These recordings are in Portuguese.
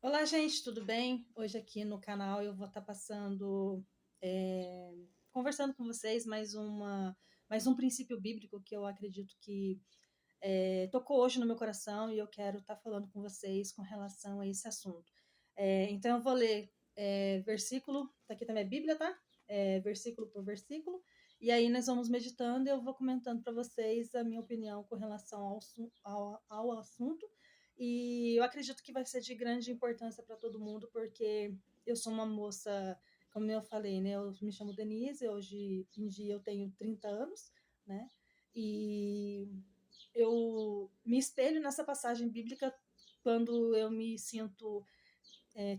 Olá, gente, tudo bem? Hoje aqui no canal eu vou estar passando, é, conversando com vocês mais um princípio bíblico que eu acredito que tocou hoje no meu coração e eu quero estar falando com vocês com relação a esse assunto. Então eu vou ler versículo, tá aqui também a Bíblia, tá? Versículo por versículo, e aí nós vamos meditando e eu vou comentando para vocês a minha opinião com relação ao assunto. E eu acredito que vai ser de grande importância para todo mundo, porque eu sou uma moça, como eu falei, né? Eu me chamo Denise, hoje em dia eu tenho 30 anos, né? E eu me espelho nessa passagem bíblica quando eu me sinto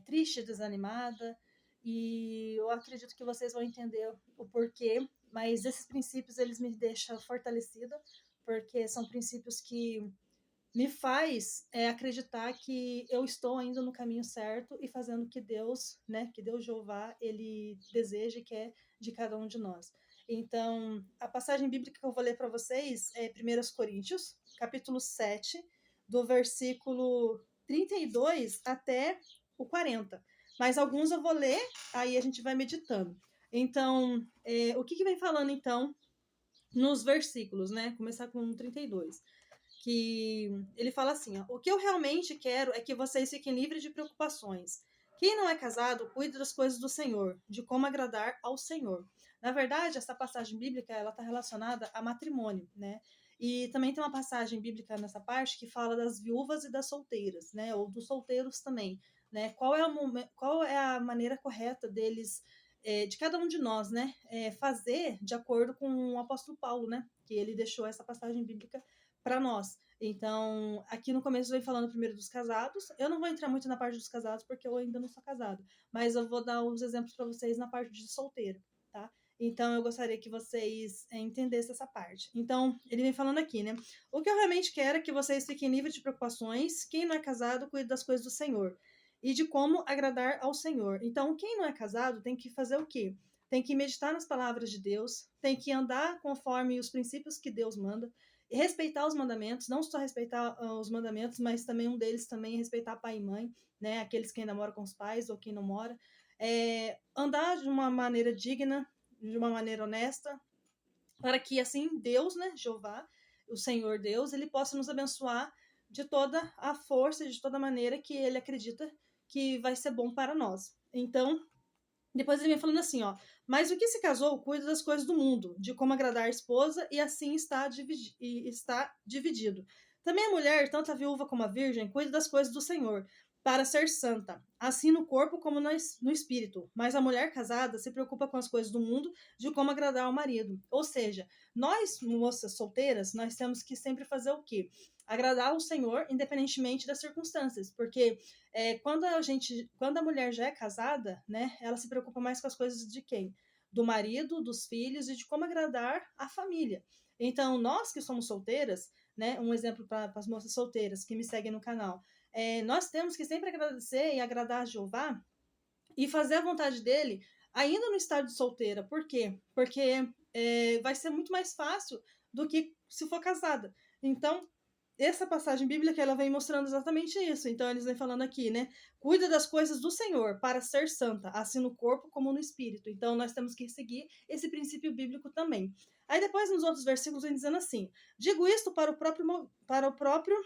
triste, desanimada, e eu acredito que vocês vão entender o porquê, mas esses princípios eles me deixam fortalecida, porque são princípios que me faz acreditar que eu estou indo no caminho certo e fazendo o que Deus, né, que Deus Jeová, ele deseja e quer de cada um de nós. Então, a passagem bíblica que eu vou ler para vocês é 1 Coríntios, capítulo 7, do versículo 32 até o 40. Mas alguns eu vou ler, aí a gente vai meditando. Então, o que vem falando então nos versículos, né? Começar com 32, que ele fala assim: ó, o que eu realmente quero é que vocês fiquem livres de preocupações. Quem não é casado, cuide das coisas do Senhor, de como agradar ao Senhor. Na verdade, essa passagem bíblica ela está relacionada a matrimônio, né? E também tem uma passagem bíblica nessa parte que fala das viúvas e das solteiras, né? Ou dos solteiros também, né? Qual é a maneira correta deles, de cada um de nós, né? Fazer de acordo com o apóstolo Paulo, né? Que ele deixou essa passagem bíblica para nós. Então, aqui no começo vem falando primeiro dos casados. Eu não vou entrar muito na parte dos casados porque eu ainda não sou casada, mas eu vou dar os exemplos para vocês na parte de solteiro, tá? Então, eu gostaria que vocês entendessem essa parte. Então, ele vem falando aqui, né? O que eu realmente quero é que vocês fiquem livres de preocupações. Quem não é casado, cuide das coisas do Senhor e de como agradar ao Senhor. Então, quem não é casado tem que fazer o quê? Tem que meditar nas palavras de Deus, tem que andar conforme os princípios que Deus manda, respeitar os mandamentos, não só respeitar os mandamentos, mas também um deles também é respeitar pai e mãe, né? Aqueles que ainda moram com os pais ou quem não mora. Andar de uma maneira digna, de uma maneira honesta, para que assim Deus, né, Jeová, o Senhor Deus, ele possa nos abençoar de toda a força, de toda maneira que ele acredita que vai ser bom para nós. Então, depois ele vem falando assim, ó. Mas o que se casou cuida das coisas do mundo, de como agradar a esposa, e assim está dividido. Também a mulher, tanto a viúva como a virgem, cuida das coisas do Senhor, para ser santa, assim no corpo como no espírito. Mas a mulher casada se preocupa com as coisas do mundo, de como agradar ao marido. Ou seja, nós, moças solteiras, nós temos que sempre fazer o quê? Agradar ao Senhor, independentemente das circunstâncias, porque quando a mulher já é casada, né, ela se preocupa mais com as coisas de quem? Do marido, dos filhos e de como agradar a família. Então, nós que somos solteiras, né, um exemplo para as moças solteiras que me seguem no canal, nós temos que sempre agradecer e agradar a Jeová e fazer a vontade dele ainda no estado de solteira. Por quê? Porque vai ser muito mais fácil do que se for casada. Então, essa passagem bíblica ela vem mostrando exatamente isso. Então eles vêm falando aqui, né? Cuida das coisas do Senhor para ser santa, assim no corpo como no espírito. Então nós temos que seguir esse princípio bíblico também. Aí depois nos outros versículos vem dizendo assim: digo isto para o próprio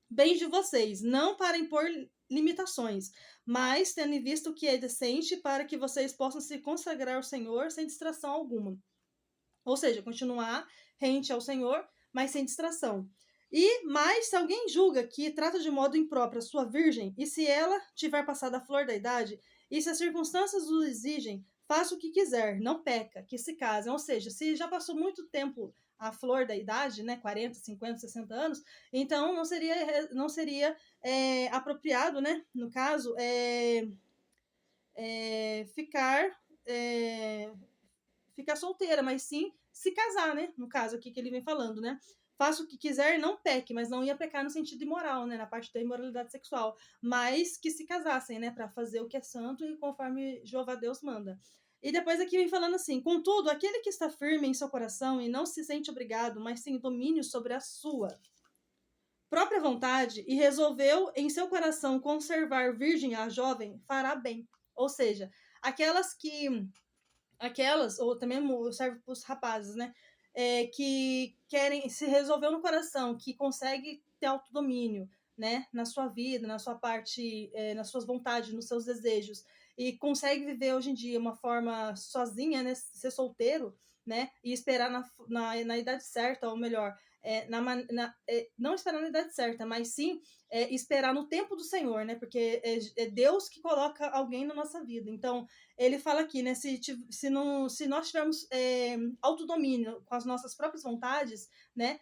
bem de vocês, não para impor limitações, mas tendo em vista o que é decente para que vocês possam se consagrar ao Senhor sem distração alguma. Ou seja, continuar rente ao Senhor, mas sem distração. Mas se alguém julga que trata de modo impróprio a sua virgem, e se ela tiver passado a flor da idade, e se as circunstâncias o exigem, faça o que quiser, não peca, que se casem. Ou seja, se já passou muito tempo a flor da idade, né, 40, 50, 60 anos, então não seria apropriado, né, no caso, ficar ficar solteira, mas sim se casar, né? No caso aqui que ele vem falando, né? Faça o que quiser, não peque, mas não ia pecar no sentido imoral, né? Na parte da imoralidade sexual, mas que se casassem, né? Para fazer o que é santo e conforme Jeová Deus manda. E depois aqui vem falando assim: contudo, aquele que está firme em seu coração e não se sente obrigado, mas tem domínio sobre a sua própria vontade e resolveu em seu coração conservar virgem a jovem, fará bem. Ou seja, aquelas, ou também serve para os rapazes, né? Que querem, se resolveu no coração, que consegue ter autodomínio, né? Na sua vida, na sua parte, nas suas vontades, nos seus desejos, e consegue viver hoje em dia uma forma sozinha, né? Ser solteiro, né? E esperar na idade certa, ou melhor, não esperar na idade certa, mas sim esperar no tempo do Senhor, né? Porque é Deus que coloca alguém na nossa vida. Então, ele fala aqui, né? Se nós tivermos autodomínio com as nossas próprias vontades, né?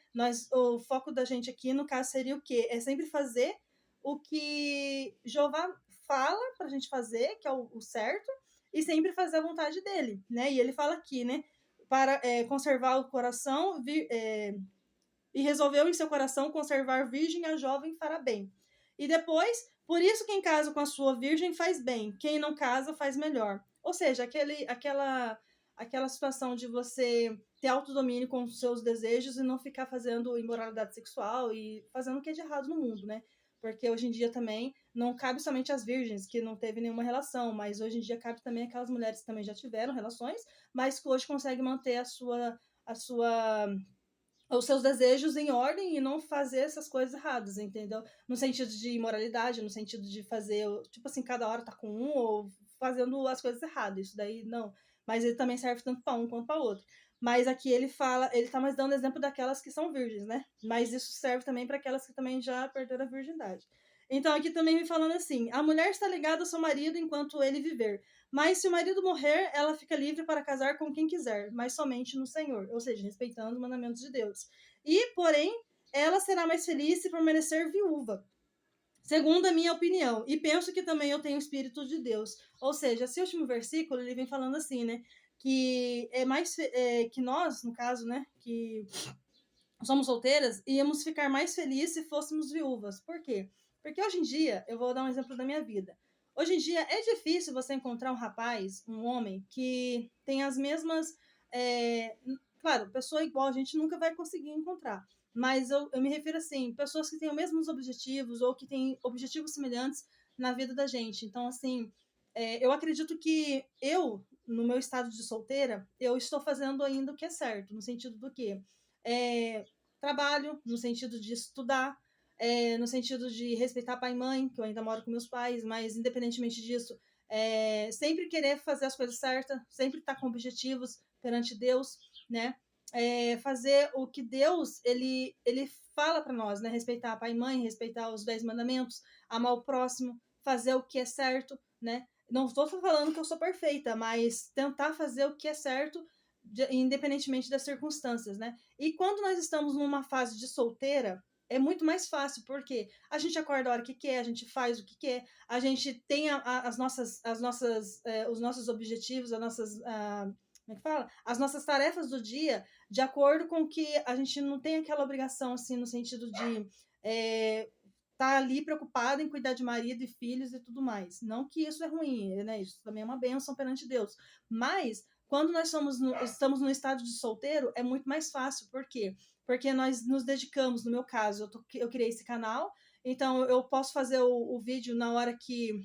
O foco da gente aqui, no caso, seria o quê? É sempre fazer o que Jeová fala pra gente fazer, que é o certo, e sempre fazer a vontade dele, né? E ele fala aqui, né? Para conservar o coração, e resolveu em seu coração conservar virgem a jovem fará bem. E depois, por isso quem casa com a sua virgem faz bem, quem não casa faz melhor. Ou seja, aquela situação de você ter autodomínio com os seus desejos e não ficar fazendo imoralidade sexual e fazendo o que é de errado no mundo, né? Porque hoje em dia também não cabe somente às virgens que não teve nenhuma relação, mas hoje em dia cabe também aquelas mulheres que também já tiveram relações, mas que hoje conseguem manter a sua os seus desejos em ordem e não fazer essas coisas erradas, entendeu? No sentido de imoralidade, no sentido de fazer, tipo assim, cada hora tá com um ou fazendo as coisas erradas. Isso daí não. Mas ele também serve tanto para um quanto para outro. Mas aqui ele fala, ele tá mais dando exemplo daquelas que são virgens, né? Mas isso serve também para aquelas que também já perderam a virgindade. Então aqui também me falando assim: a mulher está ligada ao seu marido enquanto ele viver. Mas se o marido morrer, ela fica livre para casar com quem quiser, mas somente no Senhor, ou seja, respeitando os mandamentos de Deus. E, porém, ela será mais feliz se permanecer viúva, segundo a minha opinião. E penso que também eu tenho o Espírito de Deus. Ou seja, esse último versículo, ele vem falando assim, né? Que que nós, no caso, né? Que somos solteiras, íamos ficar mais felizes se fôssemos viúvas. Por quê? Porque hoje em dia, eu vou dar um exemplo da minha vida. Hoje em dia é difícil você encontrar um rapaz, um homem, que tem as mesmas. Claro, pessoa igual a gente nunca vai conseguir encontrar. Mas eu me refiro assim, pessoas que têm os mesmos objetivos ou que têm objetivos semelhantes na vida da gente. Então, assim, eu acredito que eu, no meu estado de solteira, eu estou fazendo ainda o que é certo, no sentido do quê? É, trabalho, no sentido de estudar, no sentido de respeitar pai e mãe, que eu ainda moro com meus pais, mas independentemente disso, sempre querer fazer as coisas certas, sempre estar com objetivos perante Deus, né? Fazer o que Deus ele fala para nós, né? Respeitar pai e mãe, respeitar os 10 mandamentos, amar o próximo, fazer o que é certo, né? Não estou falando que eu sou perfeita, mas tentar fazer o que é certo, independentemente das circunstâncias, né? E quando nós estamos numa fase de solteira, é muito mais fácil, porque a gente acorda a hora que quer, a gente faz o que quer, a gente tem os nossos objetivos, como é que fala? As nossas tarefas do dia, de acordo com que a gente não tem aquela obrigação, assim, no sentido de tá ali preocupada em cuidar de marido e filhos e tudo mais. Não que isso é ruim, né? Isso também é uma bênção perante Deus. Mas quando nós estamos no estado de solteiro, é muito mais fácil. Por quê? Porque nós nos dedicamos, no meu caso, eu criei esse canal, então eu posso fazer o vídeo na hora que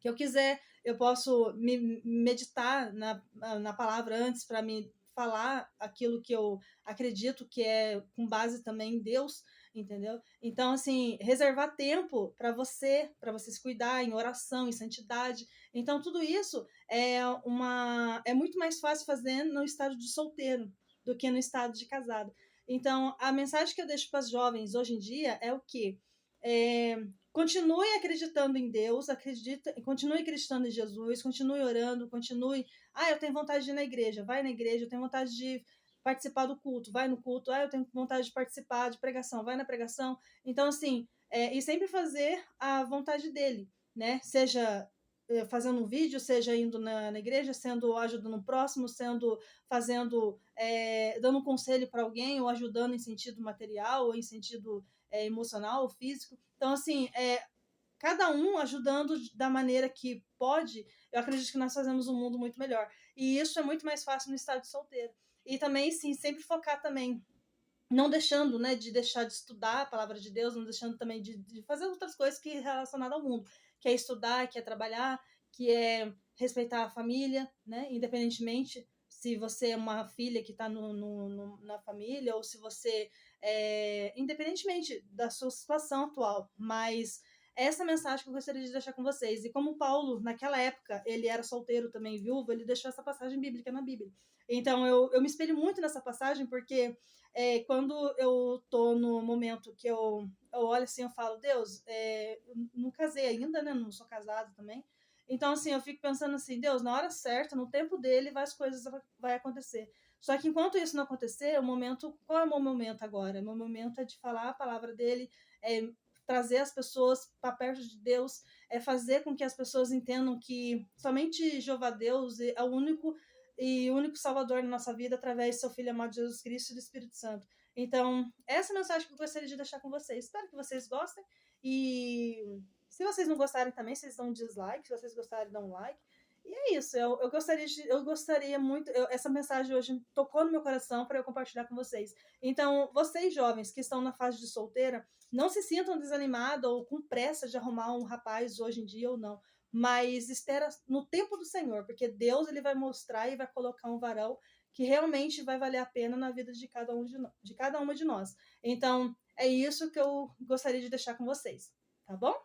eu quiser, eu posso me meditar na palavra antes para me falar aquilo que eu acredito que é com base também em Deus, entendeu? Então, assim, reservar tempo para você se cuidar em oração, em santidade. Então, tudo isso é muito mais fácil fazer no estado de solteiro do que no estado de casado. Então, a mensagem que eu deixo para as jovens hoje em dia é o quê? Continue acreditando em Deus, continue acreditando em Jesus, continue orando, continue. Eu tenho vontade de ir na igreja, vai na igreja, eu tenho vontade de participar do culto, vai no culto, eu tenho vontade de participar de pregação, vai na pregação. Então, assim, e sempre fazer a vontade dele, né? Seja fazendo um vídeo, seja indo na igreja, sendo ajudando o próximo, dando um conselho para alguém, ou ajudando em sentido material, ou em sentido emocional ou físico. Então, assim, cada um ajudando da maneira que pode, eu acredito que nós fazemos um mundo muito melhor. E isso é muito mais fácil no estado de solteiro. E também, sim, sempre focar também não deixando, né, de deixar de estudar a palavra de Deus, não deixando também de fazer outras coisas que relacionadas ao mundo, que é estudar, que é trabalhar, que é respeitar a família, né, independentemente se você é uma filha que está na família ou se você independentemente da sua situação atual, mas essa mensagem que eu gostaria de deixar com vocês. E como Paulo, naquela época, ele era solteiro também, viúvo, ele deixou essa passagem bíblica na Bíblia. Então, eu me espelho muito nessa passagem, porque quando eu tô no momento que eu olho assim, eu falo, Deus, eu não casei ainda, né? Não sou casada também. Então, assim, eu fico pensando assim, Deus, na hora certa, no tempo dele, as coisas vai acontecer. Só que enquanto isso não acontecer, o momento, qual é o meu momento agora? O meu momento é de falar a palavra dele, é trazer as pessoas para perto de Deus, é fazer com que as pessoas entendam que somente Jeová Deus é o único Salvador na nossa vida através do seu Filho amado Jesus Cristo e do Espírito Santo. Então, essa é a mensagem que eu gostaria de deixar com vocês. Espero que vocês gostem. E se vocês não gostarem também, vocês dão um dislike. Se vocês gostarem, dão um like. E é isso. Eu gostaria muito. Essa mensagem hoje tocou no meu coração para eu compartilhar com vocês. Então, vocês jovens que estão na fase de solteira, não se sintam desanimados ou com pressa de arrumar um rapaz hoje em dia ou não, mas espera no tempo do Senhor, porque Deus ele vai mostrar e vai colocar um varão que realmente vai valer a pena na vida de cada uma de nós. Então, é isso que eu gostaria de deixar com vocês, tá bom?